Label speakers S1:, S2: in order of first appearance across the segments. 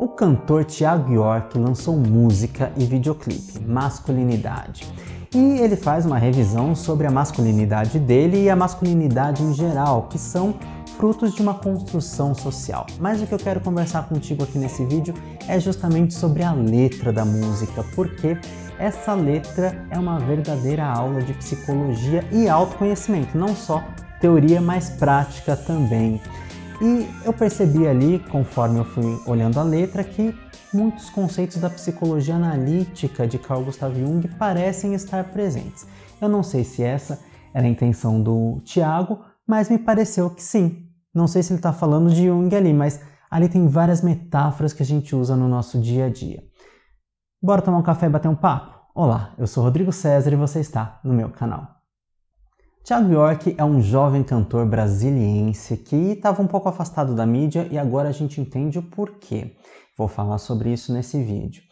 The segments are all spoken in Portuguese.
S1: O cantor Thiago York lançou música e videoclipe, Masculinidade. E ele faz uma revisão sobre a masculinidade dele e a masculinidade em geral, que são frutos de uma construção social. Mas o que eu quero conversar contigo aqui nesse vídeo é justamente sobre a letra da música, porque essa letra é uma verdadeira aula de psicologia e autoconhecimento, não só teoria, mas prática também. E eu percebi ali, conforme eu fui olhando a letra, que muitos conceitos da psicologia analítica de Carl Gustav Jung parecem estar presentes. Eu não sei se essa era a intenção do Thiago, mas me pareceu que sim. Não sei se ele está falando de Jung ali, mas ali tem várias metáforas que a gente usa no nosso dia a dia. Bora tomar um café e bater um papo? Olá, eu sou Rodrigo César e você está no meu canal. Thiago York é um jovem cantor brasiliense que estava um pouco afastado da mídia e agora a gente entende o porquê. Vou falar sobre isso nesse vídeo.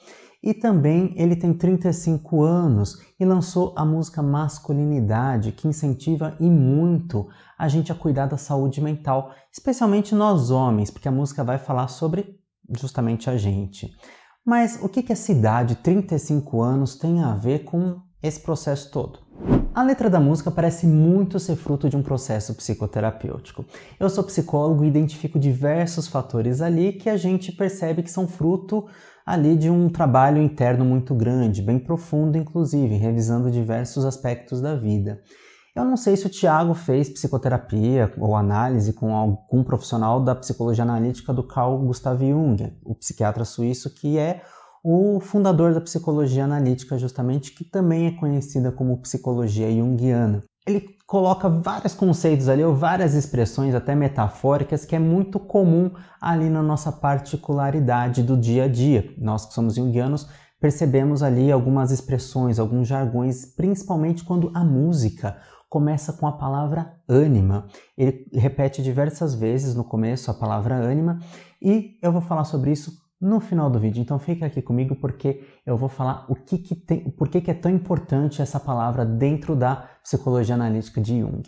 S1: E também ele tem 35 anos e lançou a música Masculinidade, que incentiva e muito a gente a cuidar da saúde mental, especialmente nós homens, porque a música vai falar sobre justamente a gente. Mas o que essa idade, 35 anos, tem a ver com esse processo todo? A letra da música parece muito ser fruto de um processo psicoterapêutico. Eu sou psicólogo e identifico diversos fatores ali que a gente percebe que são fruto ali de um trabalho interno muito grande, bem profundo inclusive, revisando diversos aspectos da vida. Eu não sei se o Thiago fez psicoterapia ou análise com algum profissional da psicologia analítica do Carl Gustav Jung, o psiquiatra suíço que é o fundador da psicologia analítica, justamente, que também é conhecida como psicologia junguiana. Ele coloca vários conceitos ali, ou várias expressões, até metafóricas, que é muito comum ali na nossa particularidade do dia a dia. Nós que somos junguianos percebemos ali algumas expressões, alguns jargões, principalmente quando a música começa com a palavra ânima. Ele repete diversas vezes no começo a palavra ânima e eu vou falar sobre isso no final do vídeo, então fica aqui comigo porque eu vou falar por que é tão importante essa palavra dentro da psicologia analítica de Jung.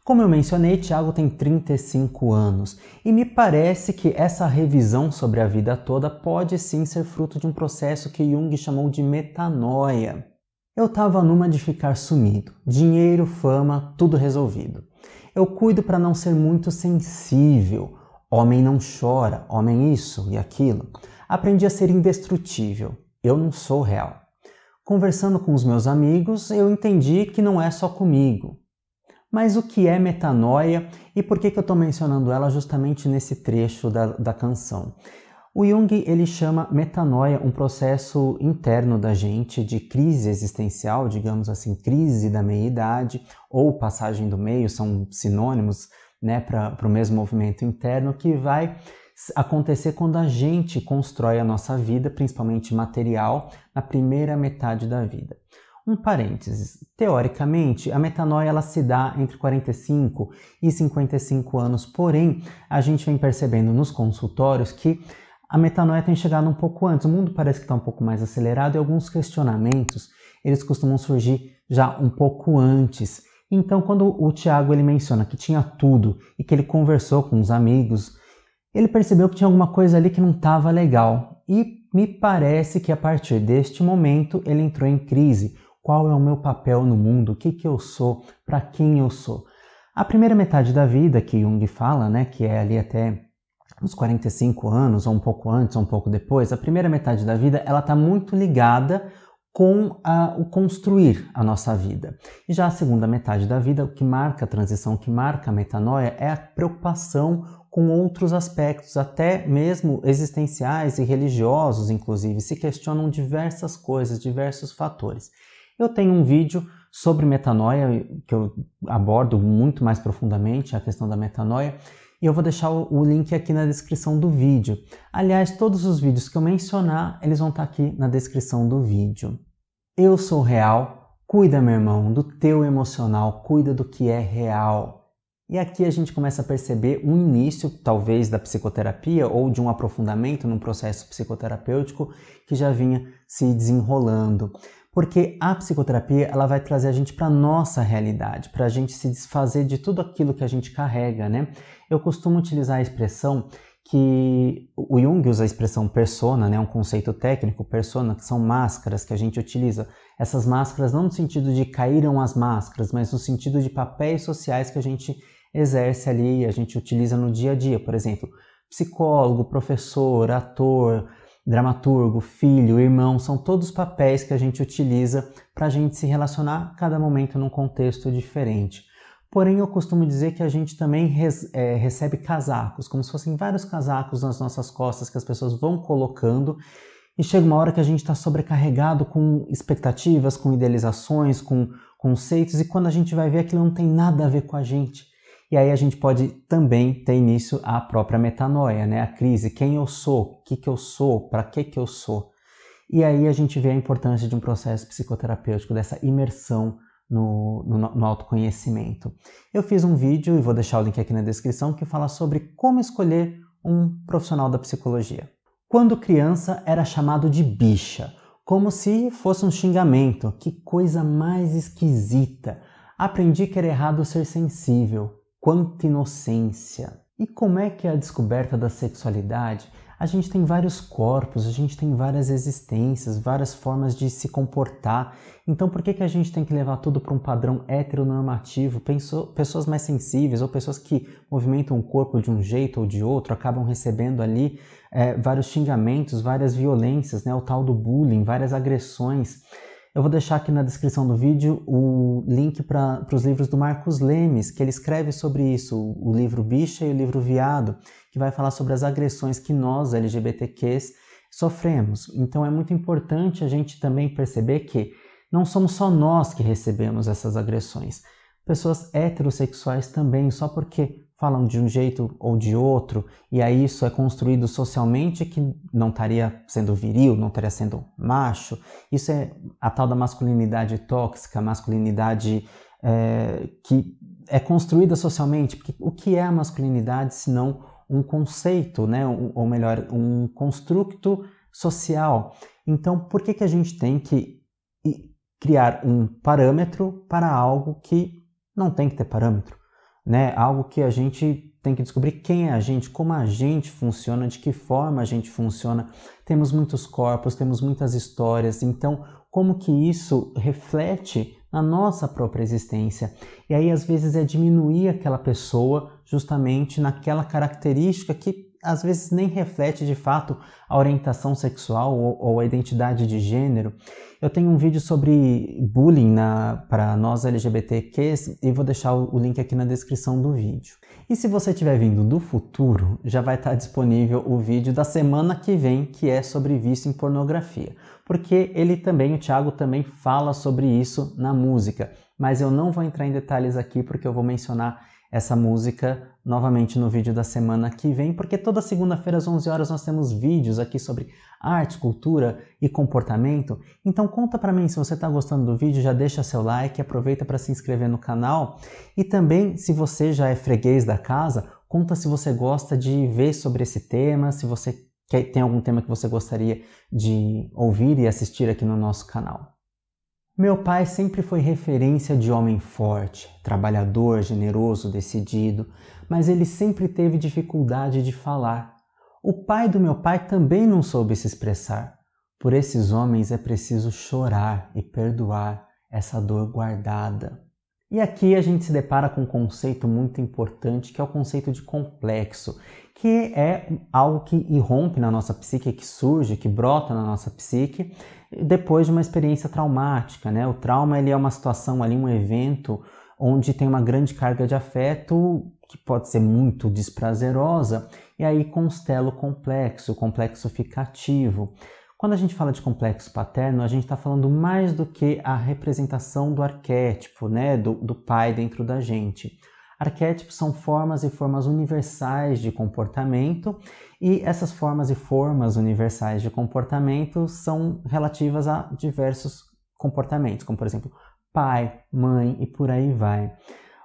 S1: Como eu mencionei, Thiago tem 35 anos e me parece que essa revisão sobre a vida toda pode sim ser fruto de um processo que Jung chamou de metanoia. Eu tava numa de ficar sumido, dinheiro, fama, tudo resolvido. Eu cuido para não ser muito sensível, homem não chora, homem isso e aquilo. Aprendi a ser indestrutível. Eu não sou real. Conversando com os meus amigos, eu entendi que não é só comigo. Mas o que é metanoia e por que eu estou mencionando ela justamente nesse trecho da canção? O Jung ele chama metanoia um processo interno da gente de crise existencial, digamos assim, crise da meia-idade ou passagem do meio, são sinônimos, né, para o mesmo movimento interno que vai acontecer quando a gente constrói a nossa vida, principalmente material, na primeira metade da vida. Um parênteses, teoricamente, a metanoia ela se dá entre 45 e 55 anos, porém, a gente vem percebendo nos consultórios que a metanoia tem chegado um pouco antes, o mundo parece que está um pouco mais acelerado e alguns questionamentos, eles costumam surgir já um pouco antes. Então, quando o Thiago ele menciona que tinha tudo e que ele conversou com os amigos, ele percebeu que tinha alguma coisa ali que não estava legal e me parece que a partir deste momento ele entrou em crise. Qual é o meu papel no mundo? O que eu sou? Para quem eu sou? A primeira metade da vida que Jung fala, né, que é ali até uns 45 anos, ou um pouco antes, ou um pouco depois, a primeira metade da vida ela está muito ligada com o construir a nossa vida. E já a segunda metade da vida, o que marca a transição, o que marca a metanoia é a preocupação com outros aspectos, até mesmo existenciais e religiosos, inclusive, se questionam diversas coisas, diversos fatores. Eu tenho um vídeo sobre metanoia, que eu abordo muito mais profundamente a questão da metanoia, e eu vou deixar o link aqui na descrição do vídeo. Aliás, todos os vídeos que eu mencionar, eles vão estar aqui na descrição do vídeo. Eu sou real, cuida, meu irmão, do teu emocional, cuida do que é real. E aqui a gente começa a perceber um início, talvez, da psicoterapia ou de um aprofundamento num processo psicoterapêutico que já vinha se desenrolando. Porque a psicoterapia ela vai trazer a gente para a nossa realidade, para a gente se desfazer de tudo aquilo que a gente carrega, né? Eu costumo utilizar a expressão que o Jung usa a expressão persona, né, um conceito técnico, persona, que são máscaras que a gente utiliza. Essas máscaras não no sentido de caíram as máscaras, mas no sentido de papéis sociais que a gente exerce ali, a gente utiliza no dia a dia. Por exemplo, psicólogo, professor, ator, dramaturgo, filho, irmão, são todos papéis que a gente utiliza para a gente se relacionar cada momento num contexto diferente. Porém, eu costumo dizer que a gente também recebe casacos, como se fossem vários casacos nas nossas costas que as pessoas vão colocando, e chega uma hora que a gente está sobrecarregado com expectativas, com idealizações, com conceitos, e quando a gente vai ver, aquilo não tem nada a ver com a gente. E aí a gente pode também ter início a própria metanoia, né? A crise, quem eu sou, o que eu sou, para que eu sou. E aí a gente vê a importância de um processo psicoterapêutico, dessa imersão no autoconhecimento. Eu fiz um vídeo, e vou deixar o link aqui na descrição, que fala sobre como escolher um profissional da psicologia. Quando criança era chamado de bicha, como se fosse um xingamento. Que coisa mais esquisita. Aprendi que era errado ser sensível. Quanta inocência. E como é que é a descoberta da sexualidade? A gente tem vários corpos, a gente tem várias existências, várias formas de se comportar. Então por que a gente tem que levar tudo para um padrão heteronormativo? Pessoas mais sensíveis ou pessoas que movimentam o corpo de um jeito ou de outro acabam recebendo ali vários xingamentos, várias violências, né? O tal do bullying, várias agressões. Eu vou deixar aqui na descrição do vídeo o link para os livros do Marcos Lemes, que ele escreve sobre isso, o livro Bicha e o livro Viado, que vai falar sobre as agressões que nós, LGBTQs, sofremos. Então é muito importante a gente também perceber que não somos só nós que recebemos essas agressões. Pessoas heterossexuais também, só porque falam de um jeito ou de outro, e aí isso é construído socialmente que não estaria sendo viril, não estaria sendo macho. Isso é a tal da masculinidade tóxica, masculinidade que é construída socialmente. Porque o que é a masculinidade se não um conceito, né? Ou melhor, um construto social? Então, por que a gente tem que criar um parâmetro para algo que não tem que ter parâmetro? Né? Algo que a gente tem que descobrir quem é a gente, como a gente funciona, de que forma a gente funciona. Temos muitos corpos, temos muitas histórias, então como que isso reflete na nossa própria existência? E aí às vezes é diminuir aquela pessoa justamente naquela característica que às vezes nem reflete de fato a orientação sexual ou a identidade de gênero. Eu tenho um vídeo sobre bullying para nós LGBTQs e vou deixar o link aqui na descrição do vídeo. E se você estiver vindo do futuro, já vai estar disponível o vídeo da semana que vem, que é sobre vício em pornografia. Porque o Thiago também fala sobre isso na música, mas eu não vou entrar em detalhes aqui porque eu vou mencionar essa música novamente no vídeo da semana que vem, porque toda segunda-feira às 11 horas nós temos vídeos aqui sobre arte, cultura e comportamento. Então conta pra mim se você está gostando do vídeo, já deixa seu like, aproveita para se inscrever no canal e também, se você já é freguês da casa, conta se você gosta de ver sobre esse tema, se você tem algum tema que você gostaria de ouvir e assistir aqui no nosso canal. Meu pai sempre foi referência de homem forte, trabalhador, generoso, decidido, mas ele sempre teve dificuldade de falar. O pai do meu pai também não soube se expressar. Por esses homens é preciso chorar e perdoar essa dor guardada. E aqui a gente se depara com um conceito muito importante, que é o conceito de complexo, que é algo que irrompe na nossa psique, que surge, que brota na nossa psique, depois de uma experiência traumática, né? O trauma ele é uma situação ali, um evento onde tem uma grande carga de afeto que pode ser muito desprazerosa, e aí constela o complexo fica ativo. Quando a gente fala de complexo paterno, a gente está falando mais do que a representação do arquétipo, né? do pai dentro da gente. Arquétipos são formas e formas universais de comportamento, e essas formas e formas universais de comportamento são relativas a diversos comportamentos, como por exemplo, pai, mãe e por aí vai.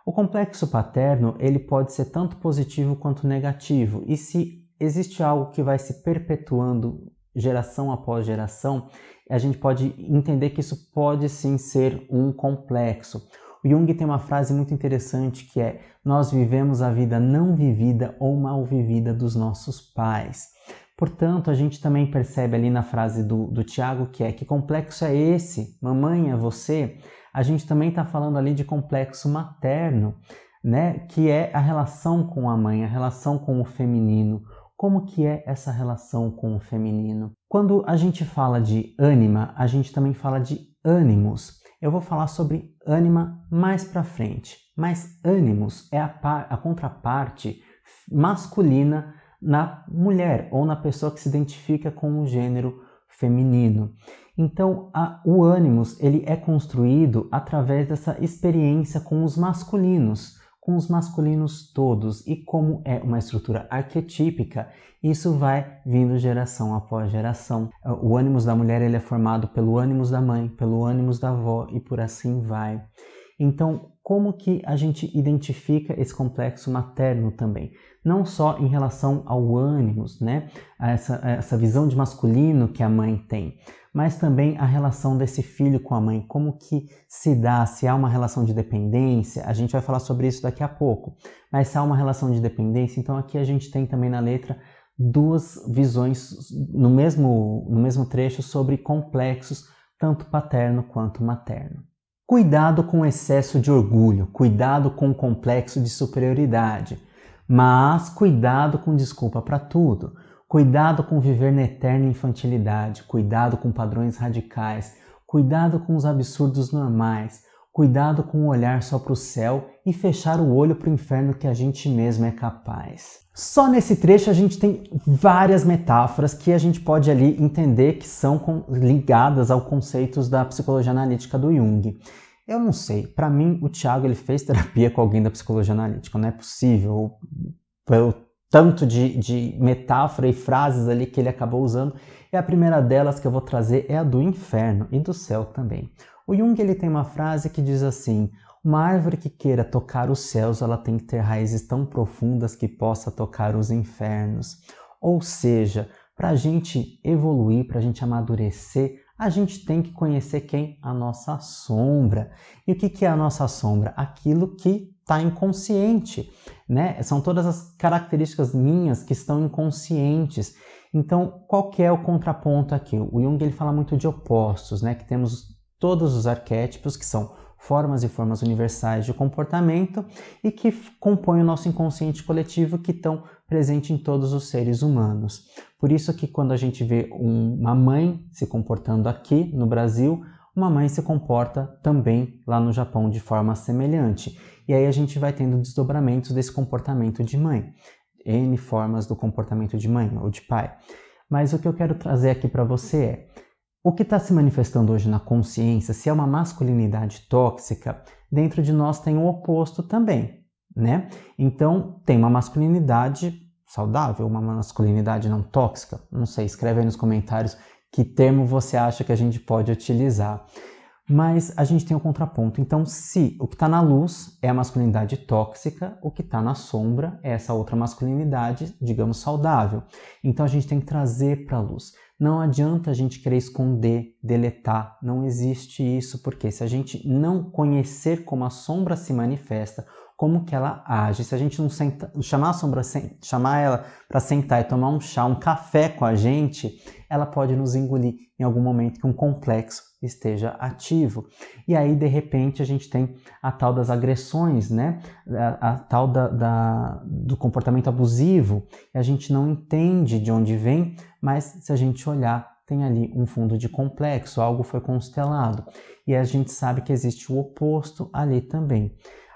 S1: O complexo paterno ele pode ser tanto positivo quanto negativo, e se existe algo que vai se perpetuando geração após geração, a gente pode entender que isso pode sim ser um complexo. O Jung tem uma frase muito interessante que é: nós vivemos a vida não vivida ou mal vivida dos nossos pais. Portanto, a gente também percebe ali na frase do Tiago que complexo é esse? Mamãe, é você? A gente também está falando ali de complexo materno, né? Que é a relação com a mãe, a relação com o feminino. Como que é essa relação com o feminino? Quando a gente fala de ânima, a gente também fala de ânimos. Eu vou falar sobre ânima mais para frente, mas ânimos é a contraparte masculina na mulher ou na pessoa que se identifica com o gênero feminino. Então, o ânimos ele é construído através dessa experiência com os masculinos todos, e como é uma estrutura arquetípica, isso vai vindo geração após geração. O ânimos da mulher ele é formado pelo ânimos da mãe, pelo ânimos da avó e por assim vai. Então, como que a gente identifica esse complexo materno também? Não só em relação ao ânimos, né? A essa visão de masculino que a mãe tem, mas também a relação desse filho com a mãe, como que se dá, se há uma relação de dependência, a gente vai falar sobre isso daqui a pouco, mas se há uma relação de dependência, então aqui a gente tem também na letra duas visões no mesmo trecho sobre complexos, tanto paterno quanto materno. Cuidado com o excesso de orgulho, cuidado com o complexo de superioridade, mas cuidado com desculpa para tudo. Cuidado com viver na eterna infantilidade, cuidado com padrões radicais, cuidado com os absurdos normais, cuidado com olhar só para o céu e fechar o olho para o inferno que a gente mesmo é capaz. Só nesse trecho a gente tem várias metáforas que a gente pode ali entender que são ligadas aos conceitos da psicologia analítica do Jung. Eu não sei, para mim o Tiago ele fez terapia com alguém da psicologia analítica, não é possível, pelo tanto de metáfora e frases ali que ele acabou usando, e a primeira delas que eu vou trazer é a do inferno e do céu também. O Jung ele tem uma frase que diz assim: uma árvore que queira tocar os céus, ela tem que ter raízes tão profundas que possa tocar os infernos. Ou seja, para a gente evoluir, para a gente amadurecer, a gente tem que conhecer quem? A nossa sombra. E o que é a nossa sombra? Aquilo que está inconsciente, né? São todas as características minhas que estão inconscientes. Então, qual que é o contraponto aqui? O Jung ele fala muito de opostos, né? Que temos todos os arquétipos, que são formas e formas universais de comportamento e que compõem o nosso inconsciente coletivo, que estão presentes em todos os seres humanos. Por isso que quando a gente vê uma mãe se comportando aqui no Brasil, uma mãe se comporta também lá no Japão de forma semelhante. E aí a gente vai tendo desdobramentos desse comportamento de mãe. N formas do comportamento de mãe ou de pai. Mas o que eu quero trazer aqui para você é: o que está se manifestando hoje na consciência, se é uma masculinidade tóxica, dentro de nós tem o oposto também, né? Então, tem uma masculinidade saudável, uma masculinidade não tóxica? Não sei, escreve aí nos comentários que termo você acha que a gente pode utilizar. Mas a gente tem o contraponto. Então, se o que está na luz é a masculinidade tóxica, o que está na sombra é essa outra masculinidade, digamos, saudável. Então, a gente tem que trazer para a luz. Não adianta a gente querer esconder, deletar. Não existe isso, porque se a gente não conhecer como a sombra se manifesta, como que ela age, se a gente não chamar ela para sentar e tomar um chá, um café com a gente, ela pode nos engolir em algum momento que um complexo esteja ativo. E aí, de repente, a gente tem a tal das agressões, né? A tal do comportamento abusivo. E a gente não entende de onde vem, mas se a gente olhar, tem ali um fundo de complexo, algo foi constelado. E a gente sabe que existe o oposto ali também.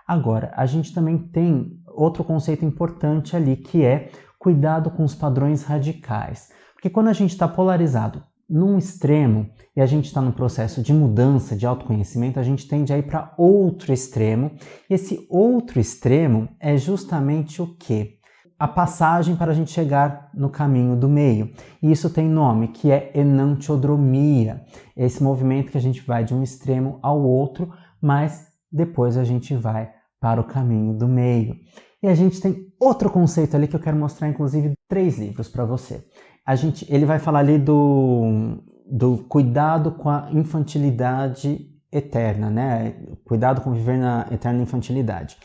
S1: Agora, a gente também tem outro conceito importante ali, que é cuidado com os padrões radicais. Porque quando a gente está polarizado num extremo e a gente está no processo de mudança, de autoconhecimento, a gente tende a ir para outro extremo. E esse outro extremo é justamente o quê? A passagem para a gente chegar no caminho do meio. E isso tem nome, que é enantiodromia. Esse movimento que a gente vai de um extremo ao outro, mas depois a gente vai para o caminho do meio. E a gente tem outro conceito ali que eu quero mostrar, inclusive, 3 livros para você. Ele vai falar ali do cuidado com a infantilidade eterna, né? cuidado com viver na eterna infantilidade.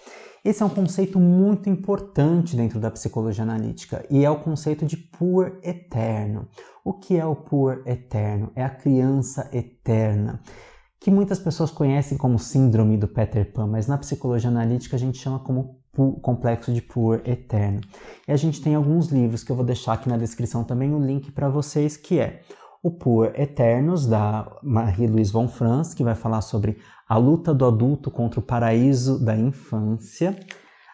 S1: Esse é um conceito muito importante dentro da psicologia analítica e é o conceito de puer eterno. O que é o puer eterno? É a criança eterna, que muitas pessoas conhecem como síndrome do Peter Pan, mas na psicologia analítica a gente chama como complexo de puer eterno. E a gente tem alguns livros que eu vou deixar aqui na descrição também o link para vocês, que é o Puer Eternos, da Marie-Louise von Franz, que vai falar sobre a luta do adulto contra o paraíso da infância.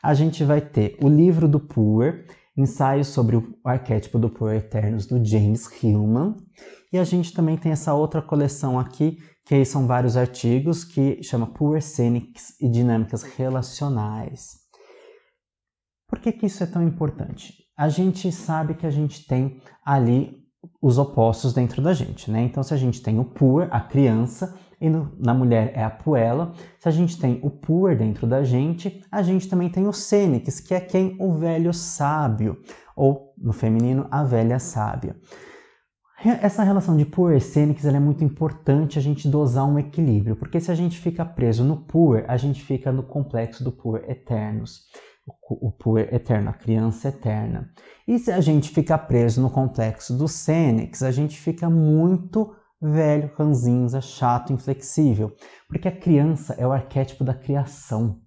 S1: A gente vai ter o livro do Puer, Ensaios sobre o arquétipo do Puer Eternos, do James Hillman. E a gente também tem essa outra coleção aqui, que aí são vários artigos, que chama Puer Scenics e Dinâmicas Relacionais. Por que isso é tão importante? A gente sabe que a gente tem ali os opostos dentro da gente, né? Então, se a gente tem o puer, a criança, e na mulher é a puella, se a gente tem o puer dentro da gente, a gente também tem o scenics, que é quem? O velho sábio, ou no feminino, a velha sábia. Essa relação de puer e scenics ela é muito importante a gente dosar um equilíbrio, porque se a gente fica preso no puer, a gente fica no complexo do puer eternos. O puer eterno, a criança eterna. E se a gente fica preso no complexo do scenics, a gente fica muito velho, ranzinza, chato, inflexível. Porque a criança é o arquétipo da criação,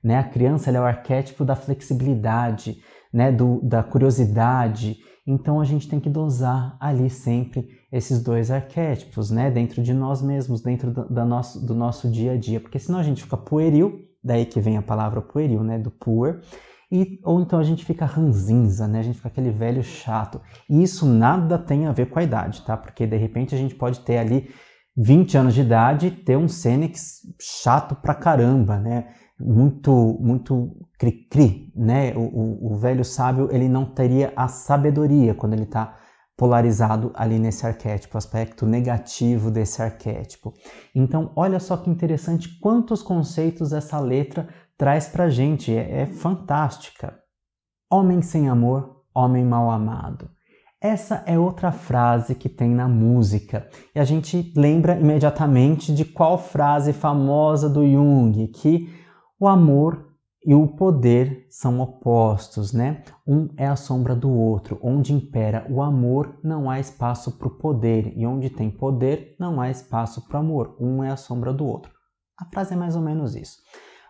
S1: né? A criança ela é o arquétipo da flexibilidade, né? Da curiosidade. Então a gente tem que dosar ali sempre esses dois arquétipos, né? Dentro de nós mesmos, dentro do nosso dia a dia. Porque senão a gente fica pueril, daí que vem a palavra pueril, né, do puer, ou então a gente fica ranzinza, né, a gente fica aquele velho chato. E isso nada tem a ver com a idade, tá? Porque de repente a gente pode ter ali 20 anos de idade e ter um scenics chato pra caramba, né? Muito cri-cri, né? O velho sábio, ele não teria a sabedoria quando ele tá polarizado ali nesse arquétipo, aspecto negativo desse arquétipo. Então, olha só que interessante quantos conceitos essa letra traz pra gente, é fantástica. Homem sem amor, homem mal amado. Essa é outra frase que tem na música, e a gente lembra imediatamente de qual frase famosa do Jung, que o amor e o poder são opostos, né? Um é a sombra do outro. Onde impera o amor, não há espaço para o poder. E onde tem poder, não há espaço para o amor. Um é a sombra do outro. A frase é mais ou menos isso.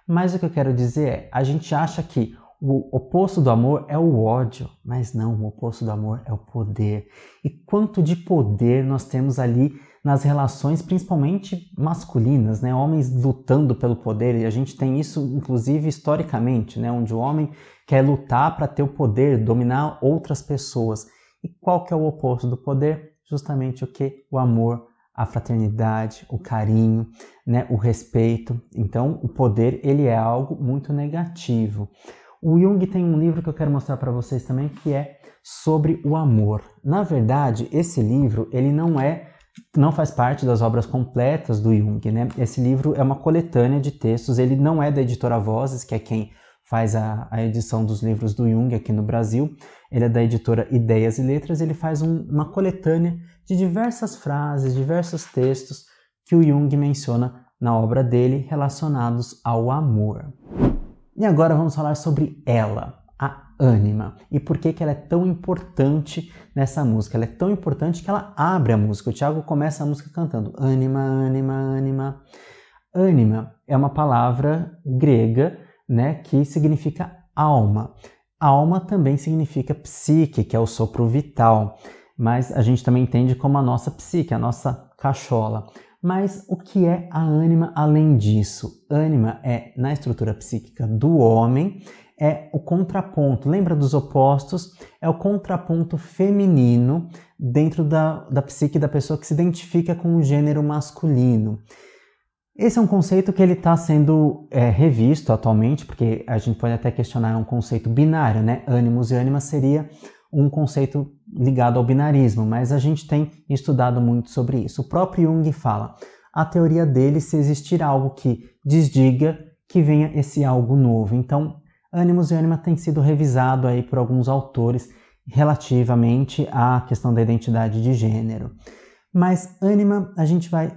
S1: Mas o que eu quero dizer é, a gente acha que o oposto do amor é o ódio, mas não, o oposto do amor é o poder. E quanto de poder nós temos ali nas relações, principalmente masculinas, né? Homens lutando pelo poder, e a gente tem isso, inclusive, historicamente, né? Onde o homem quer lutar para ter o poder, dominar outras pessoas. E qual que é o oposto do poder? Justamente o que? O amor, a fraternidade, o carinho, né? O respeito. Então, o poder, ele é algo muito negativo. O Jung tem um livro que eu quero mostrar para vocês também, que é sobre o amor. Na verdade, esse livro, ele não faz parte das obras completas do Jung, né? Esse livro é uma coletânea de textos, ele não é da editora Vozes, que é quem faz a edição dos livros do Jung aqui no Brasil, ele é da editora Ideias e Letras, ele faz uma coletânea de diversas frases, diversos textos que o Jung menciona na obra dele relacionados ao amor. E agora vamos falar sobre ela, a ânima, e por que ela é tão importante nessa música. Ela é tão importante que ela abre a música. O Thiago começa a música cantando ânima, ânima, ânima. Ânima é uma palavra grega, né, que significa alma. Alma também significa psique, que é o sopro vital, mas a gente também entende como a nossa psique, a nossa cachola. Mas o que é a ânima além disso? Ânima é, na estrutura psíquica do homem, é o contraponto. Lembra dos opostos? É o contraponto feminino dentro da psique da pessoa que se identifica com o gênero masculino. Esse é um conceito que ele está sendo revisto atualmente, porque a gente pode até questionar um conceito binário, né? Ânimos e ânima seria um conceito ligado ao binarismo, mas a gente tem estudado muito sobre isso. O próprio Jung fala, a teoria dele, se existir algo que desdiga, que venha esse algo novo. Então, ânimos e ânima tem sido revisado aí por alguns autores relativamente à questão da identidade de gênero. Mas ânima, a gente vai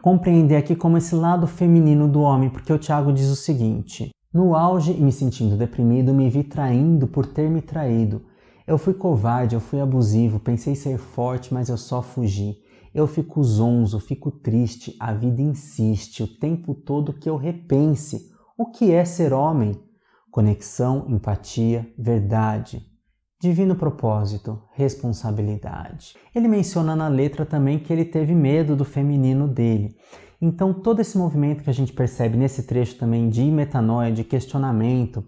S1: compreender aqui como esse lado feminino do homem, porque o Tiago diz o seguinte: no auge e me sentindo deprimido, me vi traindo por ter me traído. Eu fui covarde, eu fui abusivo, pensei ser forte, mas eu só fugi. Eu fico zonzo, fico triste, a vida insiste o tempo todo que eu repense o que é ser homem. Conexão, empatia, verdade. Divino propósito, responsabilidade. Ele menciona na letra também que ele teve medo do feminino dele. Então todo esse movimento que a gente percebe nesse trecho também de metanoia, de questionamento,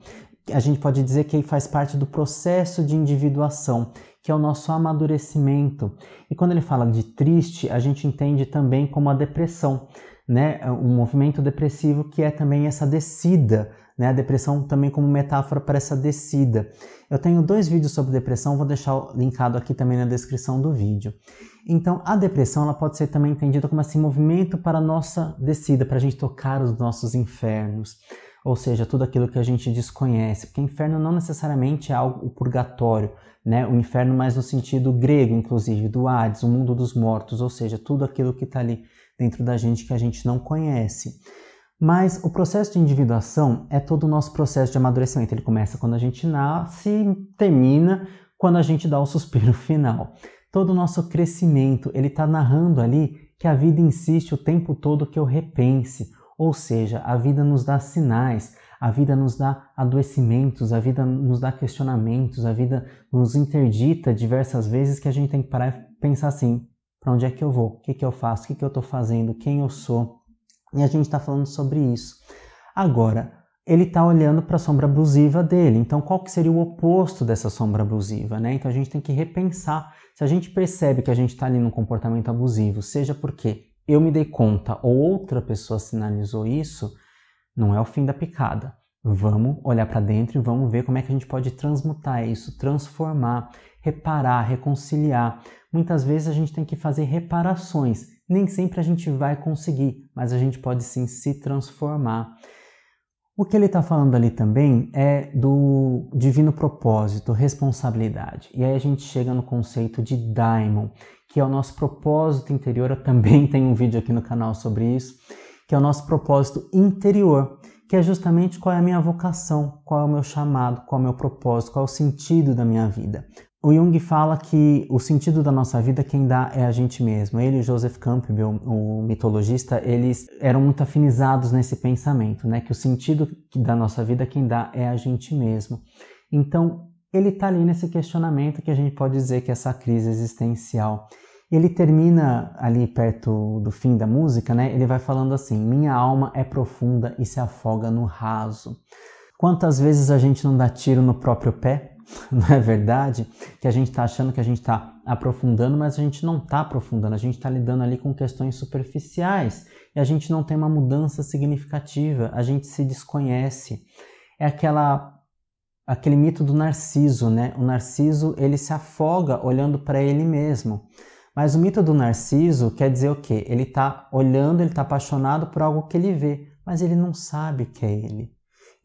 S1: a gente pode dizer que faz parte do processo de individuação, que é o nosso amadurecimento. E quando ele fala de triste, a gente entende também como a depressão, né? Um movimento depressivo que é também essa descida, né? A depressão também como metáfora para essa descida. Eu tenho 2 vídeos sobre depressão, vou deixar linkado aqui também na descrição do vídeo. Então, a depressão ela pode ser também entendida como esse movimento para a nossa descida, para a gente tocar os nossos infernos. Ou seja, tudo aquilo que a gente desconhece, porque inferno não necessariamente é algo, o purgatório, né? O inferno mais no sentido grego, inclusive, do Hades, o mundo dos mortos, ou seja, tudo aquilo que está ali dentro da gente que a gente não conhece. Mas o processo de individuação é todo o nosso processo de amadurecimento. Ele começa quando a gente nasce e termina quando a gente dá o suspiro final. Todo o nosso crescimento, ele está narrando ali que a vida insiste o tempo todo que eu repense. Ou seja, a vida nos dá sinais, a vida nos dá adoecimentos, a vida nos dá questionamentos, a vida nos interdita diversas vezes que a gente tem que parar e pensar assim, para onde é que eu vou? O que que eu faço? O que que eu estou fazendo? Quem eu sou? E a gente está falando sobre isso. Agora, ele está olhando para a sombra abusiva dele. Então, qual que seria o oposto dessa sombra abusiva, né? Então, a gente tem que repensar. Se a gente percebe que a gente está ali num comportamento abusivo, seja porque eu me dei conta ou outra pessoa sinalizou isso, não é o fim da picada. Vamos olhar para dentro e vamos ver como é que a gente pode transmutar isso, transformar, reparar, reconciliar. Muitas vezes a gente tem que fazer reparações. Nem sempre a gente vai conseguir, mas a gente pode sim se transformar. O que ele está falando ali também é do divino propósito, responsabilidade. E aí a gente chega no conceito de daimon, que é o nosso propósito interior. Eu também tenho um vídeo aqui no canal sobre isso, que é o nosso propósito interior, que é justamente qual é a minha vocação, qual é o meu chamado, qual é o meu propósito, qual é o sentido da minha vida. O Jung fala que o sentido da nossa vida quem dá é a gente mesmo. Ele e Joseph Campbell, o mitologista, eles eram muito afinizados nesse pensamento, né? Que o sentido da nossa vida quem dá é a gente mesmo. Então, ele está ali nesse questionamento que a gente pode dizer que é essa crise existencial. Ele termina ali perto do fim da música, né? Ele vai falando assim: minha alma é profunda e se afoga no raso. Quantas vezes a gente não dá tiro no próprio pé? Não é verdade? Que a gente está achando que a gente está aprofundando, mas a gente não está aprofundando. A gente está lidando ali com questões superficiais e a gente não tem uma mudança significativa. A gente se desconhece. É aquele mito do Narciso, né? O Narciso, ele se afoga olhando para ele mesmo. Mas o mito do Narciso quer dizer o quê? Ele está olhando, ele está apaixonado por algo que ele vê, mas ele não sabe que é ele.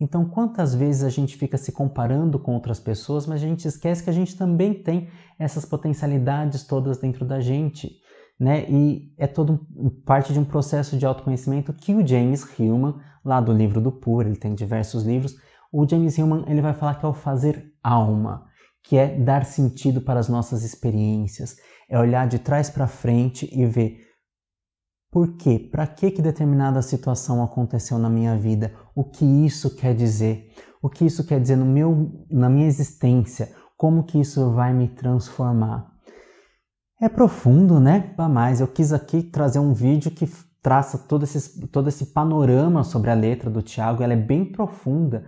S1: Então, quantas vezes a gente fica se comparando com outras pessoas, mas a gente esquece que a gente também tem essas potencialidades todas dentro da gente, né? E é todo parte de um processo de autoconhecimento que o James Hillman, lá do livro do Pur, ele tem diversos livros, o James Hillman ele vai falar que é o fazer alma, que é dar sentido para as nossas experiências, é olhar de trás para frente e ver por quê? Para que determinada situação aconteceu na minha vida? O que isso quer dizer? O que isso quer dizer na minha existência? Como que isso vai me transformar? É profundo, né? Mas eu quis aqui trazer um vídeo que traça todo esse panorama sobre a letra do Tiago. Ela é bem profunda.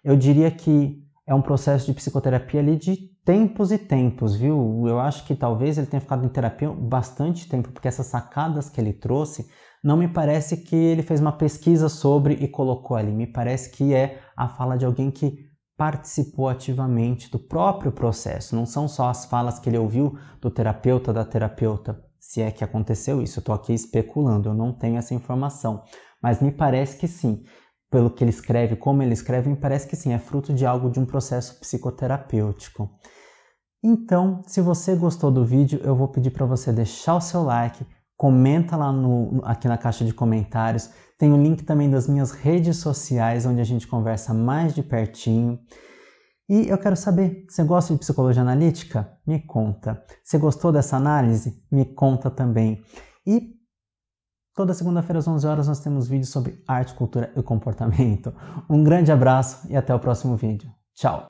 S1: Eu diria que é um processo de psicoterapia ali de tempos e tempos, viu? Eu acho que talvez ele tenha ficado em terapia bastante tempo, porque essas sacadas que ele trouxe, não me parece que ele fez uma pesquisa sobre e colocou ali. Me parece que é a fala de alguém que participou ativamente do próprio processo. Não são só as falas que ele ouviu do terapeuta, da terapeuta, se é que aconteceu isso. Eu estou aqui especulando, eu não tenho essa informação. Mas me parece que sim. Pelo que ele escreve, como ele escreve, me parece que sim, é fruto de algo de um processo psicoterapêutico. Então, se você gostou do vídeo, eu vou pedir para você deixar o seu like, comenta lá aqui na caixa de comentários. Tem o link também das minhas redes sociais, onde a gente conversa mais de pertinho. E eu quero saber, você gosta de psicologia analítica? Me conta. Você gostou dessa análise? Me conta também. E toda segunda-feira às 11 horas nós temos vídeos sobre arte, cultura e comportamento. Um grande abraço e até o próximo vídeo. Tchau!